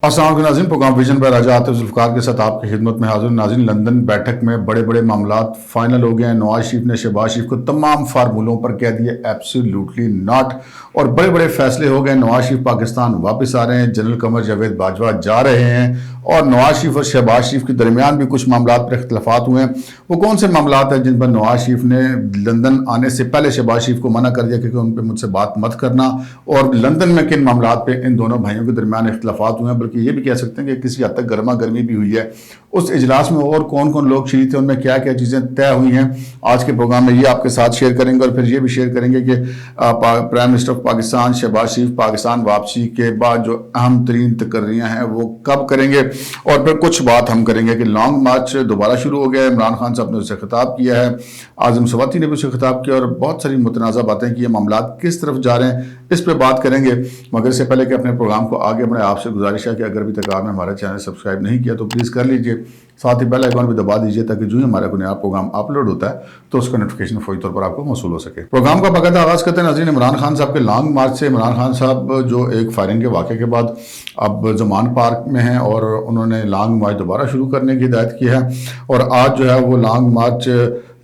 अस्सलाम वालेकुम नाज़रीन, प्रोग्राम विजन बाय राजा आतिफ ज़ुल्फ़िकार के साथ आपकी खिदमत में हाजिर। नाज़रीन, लंदन बैठक में बड़े बड़े मामलात फाइनल हो गए हैं। नवाज शरीफ ने शहबाज शरीफ को तमाम फार्मूलों पर कह दिए एब्सोल्युटली नॉट, और बड़े बड़े फैसले हो गए। नवाज शरीफ पाकिस्तान वापस आ रहे हैं, जनरल कमर जावेद बाजवा जा रहे हैं, और नवाज शरीफ और शहबाज शरीफ के दरमियान भी कुछ मामलात पर इख्तलाफात हुए हैं। वो कौन से मामलात हैं जिन पर नवाज शरीफ ने लंदन आने से पहले शहबाज शरीफ को मना कर दिया क्योंकि उन पर मुझसे बात मत करना, और लंदन में किन मामलात पे इन दोनों भाइयों के दरमियान इख्तलाफात हुए हैं, बल्कि ये भी कह सकते हैं कि किसी हद तक गर्मा गर्मी भी हुई है। उस इजलास में और कौन कौन लोग शरीक थे, उनमें क्या क्या चीज़ें तय हुई हैं, आज के प्रोग्राम में ये आपके साथ शेयर करेंगे। और फिर ये भी शेयर करेंगे कि prime minister of Pakistan Shahbaz Sharif Pakistan वापसी के बाद जो अहम तरीन तकर्रियाँ हैं वो कब करेंगे, और फिर कुछ बात हम करेंगे कि लॉन्ग मार्च दोबारा शुरू हो गया है। इमरान खान साहब ने उससे खिताब किया है, आज़म सवाती ने भी उससे खिताब किया, और बहुत सारी मुतनाज़ा बातें की। ये मामलात किस तरफ जा रहे हैं इस पर बात करेंगे। मगर इससे पहले कि अपने प्रोग्राम को आगे बढ़ाएं, आपसे गुजारिश है कि अगर अभी तक आपने हमारा चैनल सब्सक्राइब नहीं किया तो प्लीज़ कर लीजिए, साथ ही बेल आइकन भी दबा दीजिए ताकि जो ही हमारा कोई नया प्रोग्राम अपलोड होता है तो उसका नोटिफिकेशन फौरी तौर पर आपको मौसूल हो सके। प्रोग्राम का बाकायदा आगाज़ करते हैं नाज़रीन इमरान खान साहब के लॉन्ग मार्च से। इमरान खान साहब जो एक फायरिंग के वाक़े के बाद अब जमान पार्क में हैं और उन्होंने लॉन्ग मार्च दोबारा शुरू करने की हिदायत की है, और आज जो है वो लॉन्ग मार्च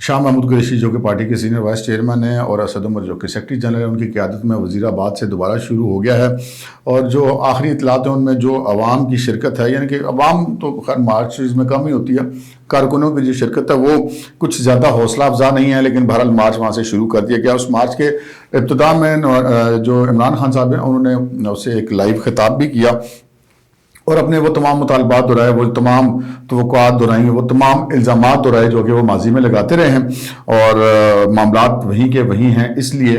शाह महमूद कुरैशी जो कि पार्टी के सीनियर वाइस चेयरमैन हैं और असद उमर जो कि सेक्रेटरी जनरल है, उनकी क़यादत में वज़ीराबाद से दोबारा शुरू हो गया है। और जो आखिरी इतलात हैं उनमें जो अवाम की शिरकत है, यानी कि अवाम तो खैर मार्च में कम ही होती है, कारकुनों की जो शिरकत है वो कुछ ज़्यादा हौसला अफजा नहीं है, लेकिन बहरहाल मार्च वहाँ से शुरू कर दिया गया। उस मार्च के इब्तिदा में जो इमरान खान साहब हैं उन्होंने उससे एक लाइव खिताब भी किया और अपने वो तमाम मुतालबात दोहराए, वो तमाम तवक्कुआत दोहराई, वो तमाम इल्ज़ामात दोहराए जो कि वो माजी में लगाते रहे हैं, और मामलात वहीं के वहीं हैं। इसलिए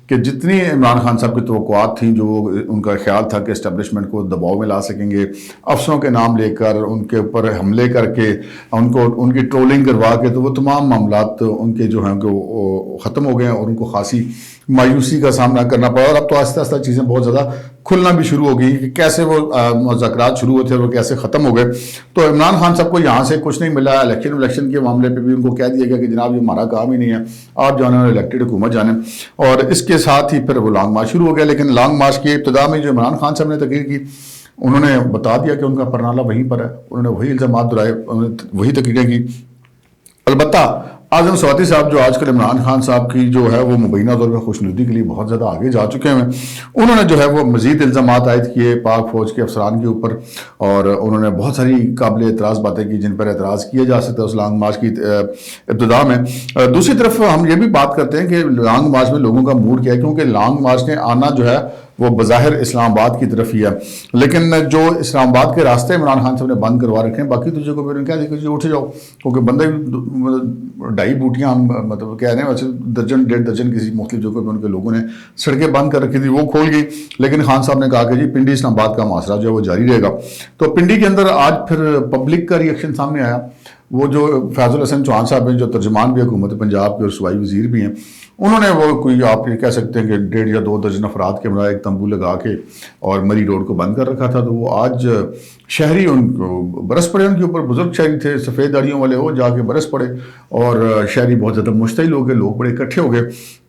कि जितनी इमरान खान साहब की तवक्कुआत थी, जो उनका ख्याल था कि इस्टेब्लिशमेंट को दबाव में ला सकेंगे, अफसरों के नाम लेकर उनके ऊपर हमले करके उनकी ट्रोलिंग करवा के, तो वो तमाम मामलात उनके जो हैं वो ख़त्म हो गए हैं और उनको खासी मायूसी का सामना करना पड़ा। और अब तो आहिस्ता आहिस्ता चीज़ें बहुत ज़्यादा खुलना भी शुरू हो गई कि कैसे वो मुज़ाकरात शुरू हुए थे और वो कैसे ख़त्म हो गए। तो इमरान खान साहब को यहाँ से कुछ नहीं मिला। इलेक्शन के मामले पे भी उनको कह दिया गया कि जनाब ये हमारा काम ही नहीं है, आप जाने और इलेक्टेड हुकूमत जाने, और इसके साथ ही फिर वो लॉन्ग मार्च शुरू हो गया। लेकिन लॉन्ग मार्च की इब्तिदा में जो इमरान खान साहब ने तकरीर की, उन्होंने बता दिया कि उनका परनाला वहीं पर है, उन्होंने वही इल्ज़ामात दोहराए, वही तकरीरें की। अलबत्ता आज़म सवाती साहब जो आजकल इमरान खान साहब की जो है वो मुबैना तौर पर खुशनुदी के लिए बहुत ज़्यादा आगे जा चुके हैं, उन्होंने जो है वो मज़ीद इल्ज़ामात आयद किए पाक फ़ौज के अफसरान के ऊपर, और उन्होंने बहुत सारी काबिल एतराज़ बातें की जिन पर एतराज़ किया जा सकता है उस लॉन्ग मार्च की इब्तिदा में। दूसरी तरफ हम ये भी बात करते हैं कि लॉन्ग मार्च में लोगों का मूड क्या है, क्योंकि लॉन्ग मार्च ने आना जो है वो बज़ाहिर इस्लामाबाद की तरफ ही है, लेकिन जो इस्लामाबाद के रास्ते इमरान खान साहब ने बंद करवा रखे हैं, बाकी तो जगह पर क्या देखो उठ जाओ, क्योंकि बंदे ढाई बूटियाँ मतलब कह रहे हैं, वैसे दर्जन डेढ़ दर्जन किसी मुख्तलिफ जगहों पर उनके लोगों ने सड़कें बंद कर रखी थी, वो खोल गई। लेकिन खान साहब ने कहा कि जी पिंडी इस्लामाबाद का मासरा जो है वो जारी रहेगा। तो पिंडी के अंदर आज फिर पब्लिक का रिएक्शन सामने आया। वो जो फैजुल हसन चौहान साहब हैं, जो तर्जमान भी हुकूमत पंजाब के और सूबाई वज़ीर भी हैं, उन्होंने वो कोई आप ये कह सकते हैं कि 1.5 या 2 दर्जन अफराद के बजाय एक तंबू लगा के और मरी रोड को बंद कर रखा था। तो वो आज शहरी उनको बरस पड़े, उनके ऊपर बुजुर्ग शहरी थे सफ़ेद दाढ़ियों वाले, वो जाके बरस पड़े, और शहरी बहुत ज़्यादा मुश्तिल हो गए, लोग बड़े इकट्ठे हो गए।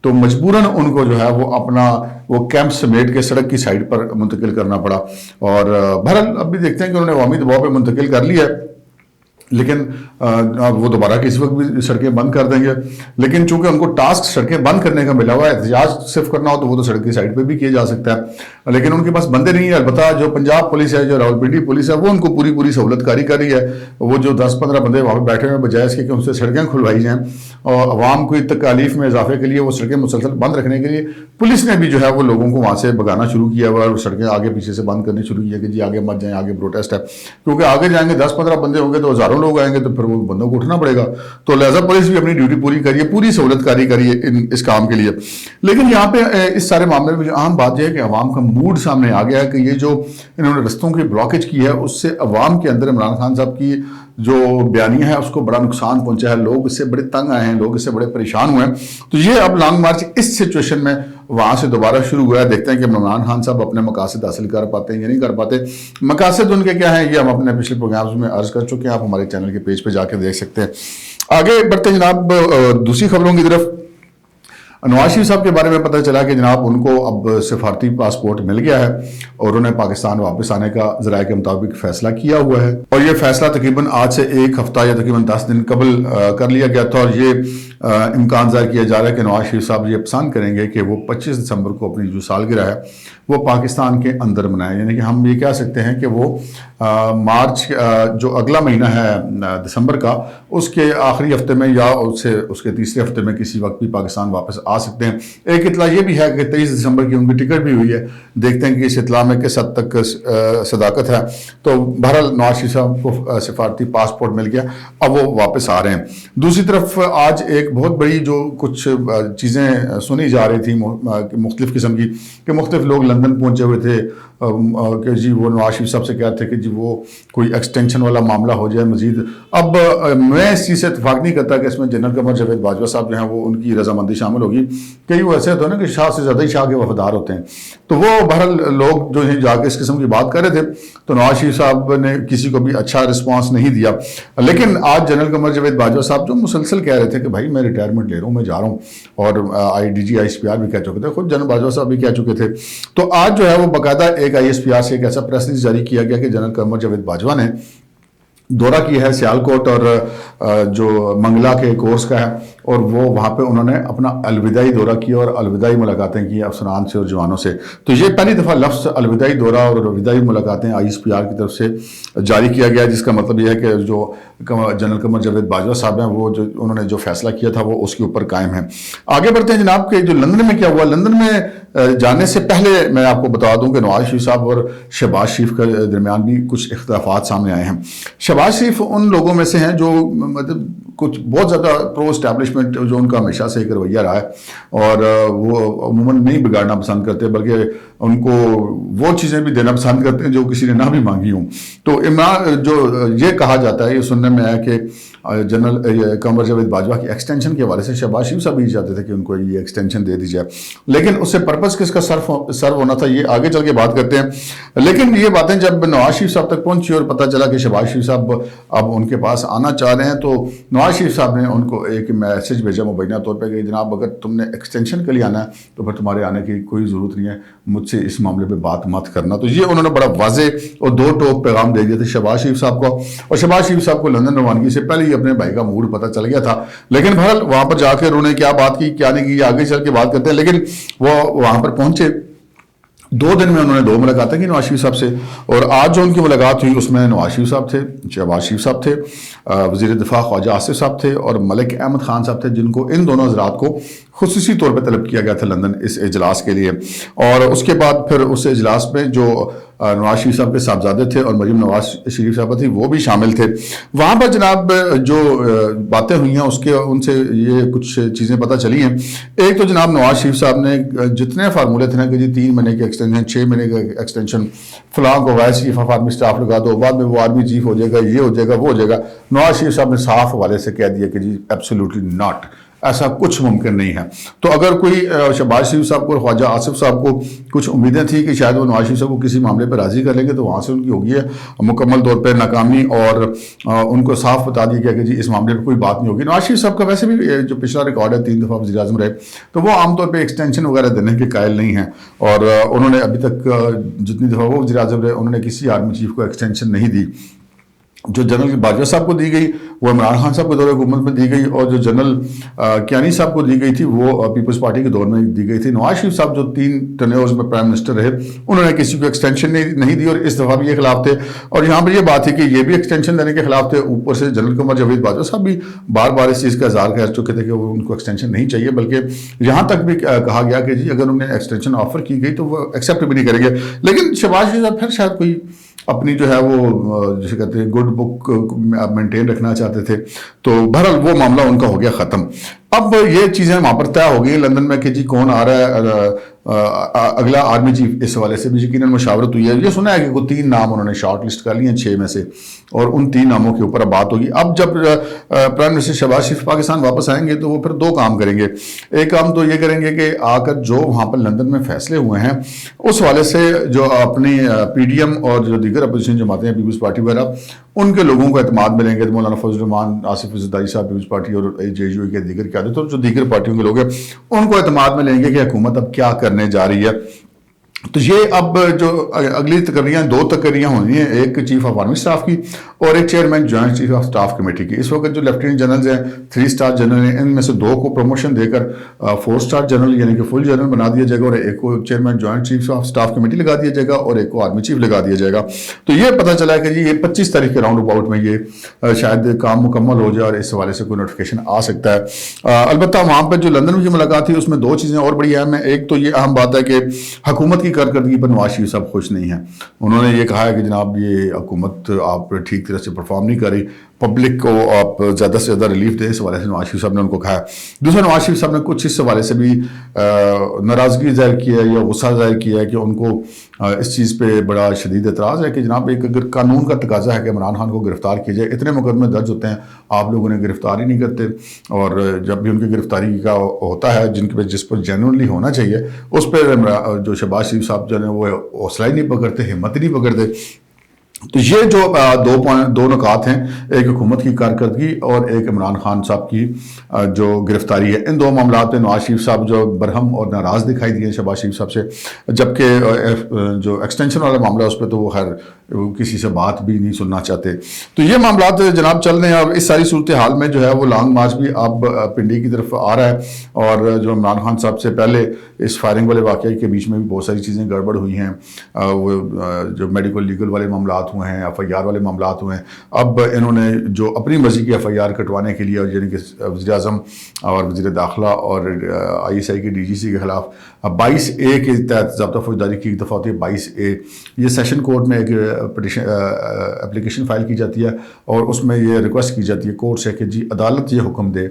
तो मजबूरन उनको जो है वो अपना वो कैंप समेट के सड़क की साइड पर मुंतकिल करना पड़ा। और बहरहाल अब भी देखते हैं कि उन्होंने अवामी दबाव पर मुंतकिल कर लिया है, लेकिन वो दोबारा किसी वक्त भी सड़कें बंद कर देंगे। लेकिन चूंकि उनको टास्क सड़कें बंद करने का मिला हुआ है, एहतजाज सिर्फ करना हो तो वो तो सड़क की साइड पे भी किया जा सकता है, लेकिन उनके पास बंदे नहीं है। अलबत्ता जो पंजाब पुलिस है, जो रावलपिंडी पुलिस है, वो उनको पूरी पूरी सहूलतकारी कर रही है। वो जो 10-15 बंदे वहाँ पर बैठे हुए बजाय इसके कि उनसे सड़कें खुलवाई जाएँ, और अवाम को तकालीफ में इजाफे के लिए वो सड़कें मुसलसल बंद रखने के लिए पुलिस ने भी जो है वो लोगों को वहाँ से भगाना शुरू किया हुआ है, और सड़कें आगे पीछे से बंद करनी शुरू की है कि जी आगे मत जाएँ, आगे प्रोटेस्ट है। क्योंकि आगे जाएंगे 10-15 बंदे होंगे तो हज़ारों लोग आएंगे, तो फिर वो बंदों को उठना पड़ेगा। तो लिहाजा पुलिस भी अपनी ड्यूटी पूरी करिए, पूरी सहूलतकारी करिए इस काम के लिए। लेकिन यहाँ पे इस सारे मामले में जो अहम बात यह है कि अवाम का मूड सामने आ गया है कि ये जो इन्होंने रस्तों की ब्लॉकेज की है, उससे अवाम के अंदर इमरान खान साहब की जो बयानियाँ है उसको बड़ा नुकसान पहुंचा है। लोग इससे बड़े तंग आए हैं, लोग इससे बड़े परेशान हुए हैं। तो ये अब लॉन्ग मार्च इस सिचुएशन में वहाँ से दोबारा शुरू हुआ है। देखते हैं कि इमरान खान साहब अपने मकासद हासिल कर पाते हैं या नहीं कर पाते। मकासद उनके क्या हैं, ये हम अपने पिछले प्रोग्राम्स में अर्ज कर चुके हैं, आप हमारे चैनल के पेज पे जाके देख सकते हैं। आगे बढ़ते हैं जनाब दूसरी खबरों की तरफ। नवाज शरीफ साहब के बारे में पता चला कि जनाब उनको अब सफारती पासपोर्ट मिल गया है और उन्हें पाकिस्तान वापस आने का ज़राए के मुताबिक फैसला किया हुआ है, और ये फैसला तकरीबन आज से एक हफ्ता या तकरीबन 10 दिन कबल कर लिया गया था। और ये इम्कान ज़ाहिर किया जा रहा है कि नवाज शरीफ साहब ये पसंद करेंगे कि वो 25 दिसंबर को अपनी जो सालगिरह है वो पाकिस्तान के अंदर मनाएं। यानी कि हम ये कह सकते हैं कि वो मार्च जो अगला महीना है दिसंबर का, उसके आखिरी हफ्ते में या उसके तीसरे हफ्ते में किसी वक्त भी पाकिस्तान वापस आ सकते हैं। एक इतला ये भी है कि 23 दिसंबर की उनकी टिकट भी हुई है। देखते हैं कि इस इतला में किस हद तक सदाकत है। तो बहरहाल नवाज शरीफ साहब को सफारती पासपोर्ट मिल गया, अब वो वापस आ रहे हैं। दूसरी तरफ आज एक बहुत बड़ी जो कुछ चीज़ें सुनी जा रही थी मुख्तलिफ किस्म की, कि मुख्तलिफ लोग लंदन पहुंचे हुए थे कि जी वो नवाज शरीफ साहब से कहते थे कि जी वो कोई एक्सटेंशन वाला मामला हो जाए मजीद। अब मैं इस चीज़ से इतफाक नहीं करता कि इसमें जनरल कमर जावेद बाजवा साहब जो हैं वो उनकी रजामंदी शामिल होगी। कई वो ऐसे होते हैं ना कि शाह से ज़्यादा ही शाह के वफादार होते हैं। तो वो बहरहाल लोग जो हैं जाके इस किस्म की बात कर रहे थे, तो नवाज शरीफ साहब ने किसी को भी अच्छा रिस्पॉन्स नहीं दिया। लेकिन आज जनरल कमर जावेद बाजवा साहब जो मुसलसल कह रहे थे कि भाई मैं रिटायरमेंट ले रहा हूँ, मैं जा रहा हूँ, और IDG ISPR भी कह चुके थे, खुद जनरल बाजवा साहब भी कह चुके थे। तो आज जो है वो बाकायदा एक ISPR से एक ऐसा प्रेस रिलीज जारी किया गया कि जनरल कमर जावेद बाजवा ने दौरा किया है सियालकोट और जो मंगला के कोर्स का है, और वो वहाँ पे उन्होंने अपना अलविदाई दौरा किया और अलविदाई मुलाकातें की अफसरान से और जवानों से। तो ये पहली दफ़ा लफ्ज़ अलविदाई दौरा और अलविदाई मुलाकातें ISPR की तरफ से जारी किया गया, जिसका मतलब यह है कि जो जनरल कमर जावेद बाजवा साहब हैं वो जो उन्होंने जो फैसला किया था वो उसके ऊपर कायम है। आगे बढ़ते हैं जनाब के जो लंदन में क्या हुआ। लंदन में जाने से पहले मैं आपको बता दूं कि नवाज शरीफ साहब और शहबाज शरीफ के दरमियान भी कुछ इख्तिलाफात सामने आए हैं। शहबाज शरीफ उन लोगों में से हैं जो मतलब कुछ बहुत ज़्यादा प्रो इस्टेब्लिशमेंट जो उनका हमेशा से एक रवैया रहा है, और वो अमूमन नहीं बिगाड़ना पसंद करते, बल्कि उनको वो चीज़ें भी देना पसंद करते हैं जो किसी ने ना भी मांगी हों। तो इमरान जो ये कहा जाता है, ये सुनने में आया कि जनरल कमर जावेद बाजवा की एक्सटेंशन के हवाले से शहबाज शरीफ साहब ये चाहते थे कि उनको ये एक्सटेंशन दे दी जाए, लेकिन उससे पर्पस किसका सर्व होना था ये आगे चल के बात करते हैं। लेकिन ये बातें जब नवाज शरीफ साहब तक पहुंची और पता चला कि शहबाज शरीफ साहब अब उनके पास आना चाह रहे हैं, तो नवाज शरीफ साहब ने उनको एक मैसेज भेजा मुबैना तौर पर कि जनाब अगर तुमने एक्सटेंशन के लिए आना है तो फिर तुम्हारे आने की कोई ज़रूरत नहीं है, मुझसे इस मामले पर बात मत करना। तो ये उन्होंने बड़ा वाज़ेह और दो टोक पैगाम दे दिए थे शहबाज शरीफ साहब को, और शहबाज शरीफ साहब को लंदन रवानगी से पहले अपने भाई का मूड पता चल गया था। लेकिन बहरहाल वहां पर जाकर उन्होंने क्या बात की क्या नहीं की आगे चल के बात करते हैं। लेकिन वो वहां पर पहुंचे, 2 दिन में उन्होंने 2 मुलाकातें की नवाज शरीफ साहब से, और आज जो उनकी मुलाकात हुई उसमें नवाज शरीफ साहब थे, शहबाज शरीफ साहब थे, वज़ीर दिफा ख्वाजा आसिफ साहब थे और मलिक अहमद खान साहब थे, जिनको इन दोनों हज़रात को खुसूसी तौर पर तलब किया गया था लंदन इस इजलास के लिए। और उसके बाद फिर उस इजलास में जो नवाज शरीफ साहब के साहबजादे थे और मरीम नवाज शरीफ साहब थी वो भी शामिल थे। वहाँ पर जनाब जो बातें हुई हैं उसके उनसे ये कुछ चीज़ें पता चली हैं। एक तो जनाब नवाज शरीफ साहब ने जितने फार्मूले थे ना कि जी 3 महीने की एक्सटेंशन, 6 महीने का एक्सटेंशन, फलां को vice chief of army staff लगा दो, बाद में वो आर्मी चीफ हो जाएगा, ये हो जाएगा, वो हो जाएगा। नवाज शरीफ साहब ने साफ हवाले से कह दिया कि जी एब्सोल्युटली नॉट, ऐसा कुछ मुमकिन नहीं है। तो अगर कोई शहबाज शरीफ साहब को और ख्वाजा आसिफ साहब को कुछ उम्मीदें थी कि शायद वो नवाज शरीफ साहब को किसी मामले पर राज़ी कर लेंगे, तो वहाँ से उनकी होगी है मुकम्मल तौर पर नाकामी, और उनको साफ बता दिया गया कि जी इस मामले पर कोई बात नहीं होगी। नवाज शरीफ साहब का वैसे भी जो पिछला रिकॉर्ड है 3 दफ़ा वज़ीर आज़म रहे, तो वो आमतौर पर एक्सटेंशन वगैरह देने के कायल नहीं हैं, और उन्होंने अभी तक जितनी दफ़ा वो वज़ीर आज़म रहे उन्होंने किसी आर्मी चीफ को एक्सटेंशन नहीं दी। जो जनरल बाजवा साहब को दी गई वो इमरान खान साहब के दौर हुकूमत में दी गई, और जो जनरल कियानी साहब को दी गई थी वो पीपल्स पार्टी के दौर में दी गई थी। नवाज शरीफ साहब जो 3 टर्न्योर्स में प्राइम मिनिस्टर रहे उन्होंने किसी को एक्सटेंशन नहीं दी, और इस दफ़ा भी ये खिलाफ थे। और यहाँ पर ये बात थी कि ये भी एक्सटेंशन देने के खिलाफ थे। ऊपर से जनरल कमर जावेद बाजवा साहब भी बार बार इस चीज़ का इज़हार कर चुके थे कि वो उनको एक्सटेंशन नहीं चाहिए, बल्कि यहाँ तक भी कहा गया कि जी अगर उन्हें एक्सटेंशन ऑफर की गई तो वो एक्सेप्ट भी नहीं करेंगे। लेकिन शहबाज शरीफ साहब फिर शायद कोई अपनी जो है वो जैसे कहते हैं गुड बुक मेंटेन रखना चाहते थे, तो बहरहाल वो मामला उनका हो गया ख़त्म। अब ये चीज़ें वहाँ पर तय हो गई लंदन में कि जी कौन आ रहा है अगला आर्मी चीफ। इस हवाले से भी यकीनन मशावरत हुई है। ये सुना है कि वो 3 नाम उन्होंने शॉर्ट लिस्ट कर लिए हैं 6 में से, और उन 3 नामों के ऊपर अब बात होगी। अब जब प्राइम मिनिस्टर शहबाज शरीफ पाकिस्तान वापस आएंगे तो वो फिर 2 काम करेंगे। एक काम तो ये करेंगे कि आकर जो वहाँ पर लंदन में फैसले हुए हैं उस हवाले से जो अपनी PDM और जो दीगर अपोजिशन जमातें हैं, पीपल्स पार्टी वगैरह, ان کے لوگوں کو اعتماد ملیں گے، مولانا فضل الرحمان، آصف زرداری صاحب پیپلز پارٹی اور JUI کے دیگر قیادت اور جو دیگر پارٹیوں کے لوگ ہیں ان کو اعتماد ملیں گے کہ حکومت اب کیا کرنے جا رہی ہے. تو یہ اب جو اگلی تقرریاں 2 تقرریاں ہونی ہیں، ایک چیف آف آرمی اسٹاف کی اور ایک chairman joint chief of staff committee کی. اس وقت جو لیفٹیننٹ جنرلز ہیں 3 اسٹار جنرل ہیں، ان میں سے 2 کو پروموشن دے کر 4 اسٹار جنرل یعنی کہ فل جنرل بنا دیا جائے گا اور ایک کو chairman joint chief of staff committee لگا دیا جائے گا اور ایک کو آرمی چیف لگا دیا جائے گا. تو یہ پتہ چلا ہے کہ جی یہ 25 تاریخ کے راؤنڈ اباؤٹ میں یہ شاید کام مکمل ہو جائے اور اس حوالے سے کوئی نوٹیفیکیشن آ سکتا ہے. البتہ وہاں پہ جو لندن کی ملاقات تھی اس میں 2 چیزیں اور بڑی اہم ہیں. ایک تو یہ اہم بات ہے کہ حکومت کی کارکردگی پر نواز شریف صاحب خوش نہیں ہیں. انہوں نے یہ کہا ہے کہ جناب یہ حکومت آپ ٹھیک طرح سے پرفارم نہیں کر رہی، پبلک کو آپ زیادہ سے زیادہ ریلیف دیں، اس حوالے سے نواز شریف صاحب نے ان کو کہا ہے. دوسرا نواز شریف صاحب نے کچھ اس حوالے سے بھی ناراضگی ظاہر کی ہے یا غصہ ظاہر کیا ہے کہ ان کو اس چیز پہ بڑا شدید اعتراض ہے کہ جناب ایک اگر قانون کا تقاضا ہے کہ عمران خان کو گرفتار کیا جائے، اتنے مقدمے درج ہوتے ہیں، آپ لوگوں نے گرفتار ہی نہیں کرتے، اور جب بھی ان کی گرفتاری کا ہوتا ہے جس پر جینوئنلی ہونا چاہیے اس پہ جو شہباز شریف صاحب جو ہے وہ حوصلہ ہی نہیں پکڑتے، ہمت ہی نہیں پکڑتے. تو یہ جو 2 نکات ہیں، ایک حکومت کی کارکردگی اور ایک عمران خان صاحب کی جو گرفتاری ہے، ان 2 معاملات میں نواز شریف صاحب جو برہم اور ناراض دکھائی دیے شہباز شریف صاحب سے، جبکہ جو ایکسٹینشن والا معاملہ اس پہ تو وہ خیر کسی سے بات بھی نہیں سننا چاہتے. تو یہ معاملات جناب چل رہے ہیں. اور اس ساری صورتحال میں جو ہے وہ لانگ مارچ بھی اب پنڈی کی طرف آ رہا ہے، اور جو عمران خان صاحب سے پہلے اس فائرنگ والے واقعے کے بیچ میں بھی بہت ساری چیزیں گڑبڑ ہوئی ہیں، وہ جو میڈیکل لیگل والے معاملات ہوئے ہیں، FIR والے معاملات ہوئے ہیں. اب انہوں نے جو اپنی مرضی کی FIR کٹوانے کے لیے یعنی کہ وزیر اعظم اور وزیر داخلہ اور ISI کے DGC کے خلاف 22A کے تحت ضابطہ فوجداری کی ایک دفعہ ہوتی ہے 22A، یہ سیشن کورٹ میں ایک اپلیکیشن فائل کی جاتی ہے اور اس میں یہ ریکویسٹ کی جاتی ہے کورٹ سے کہ جی عدالت یہ حکم دے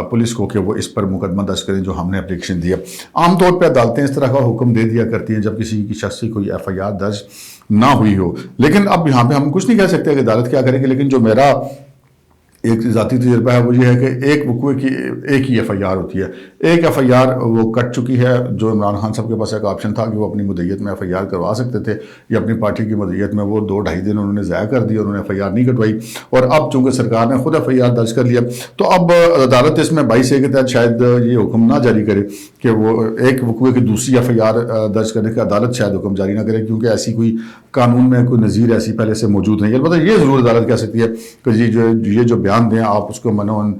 پولیس کو کہ وہ اس پر مقدمہ درج کریں جو ہم نے اپلیکیشن دیا. عام طور پہ عدالتیں اس طرح کا حکم دے دیا کرتی ہیں جب کسی کی شخص کی کوئی FIR درج نہ ہوئی ہو. لیکن اب یہاں پہ ہم کچھ نہیں کہہ سکتے کہ عدالت کیا کرے گی، لیکن جو میرا ایک ذاتی تجربہ ہے وہ یہ ہے کہ ایک وقوع کی ایک ہی FIR ہوتی ہے. ایک FIR وہ کٹ چکی ہے، جو عمران خان صاحب کے پاس ایک آپشن تھا کہ وہ اپنی مدعیت میں FIR کروا سکتے تھے یا اپنی پارٹی کی مدعیت میں وہ 2-2.5 دن انہوں نے ضائع کر دی، انہوں نے FIR نہیں کٹوائی. اور اب چونکہ سرکار نے خود FIR درج کر لیا تو اب عدالت اس میں 22A کے تحت شاید یہ حکم نہ جاری کرے کہ وہ ایک وقوع کی دوسری FIR درج کرنے کا عدالت شاید حکم جاری نہ کرے، کیونکہ ایسی کوئی قانون میں کوئی نظیر ایسی پہلے سے موجود نہیں ہے. البتہ یہ ضرور عدالت کہہ سکتی ہے کہ یہ جو بیان دیں آپ اس کو منون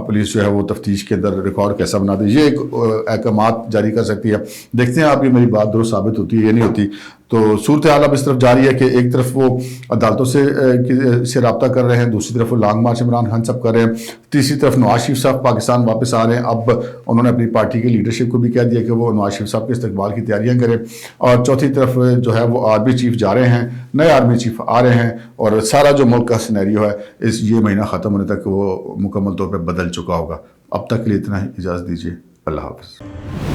پولیس جو ہے وہ تفتیش کے اندر ریکارڈ کیسا بنا دے، یہ ایک احکامات جاری کر سکتی ہے. دیکھتے ہیں آپ یہ میری بات درست ثابت ہوتی ہے یا نہیں ہوتی. تو صورتحال اب اس طرف جاری ہے کہ ایک طرف وہ عدالتوں سے رابطہ کر رہے ہیں، دوسری طرف وہ لانگ مارچ عمران خان صاحب کر رہے ہیں، تیسری طرف نواز شریف صاحب پاکستان واپس آ رہے ہیں. اب انہوں نے اپنی پارٹی کی لیڈرشپ کو بھی کہہ دیا کہ وہ نواز شریف صاحب کے استقبال کی تیاریاں کریں، اور چوتھی طرف جو ہے وہ آرمی چیف جا رہے ہیں، نئے آرمی چیف آ رہے ہیں، اور سارا جو ملک کا سینیریو ہے یہ مہینہ ختم ہونے تک وہ مکمل طور پہ بدل چکا ہوگا. اب تک کے لیے اتنا ہی، اجازت دیجیے. اللہ حافظ.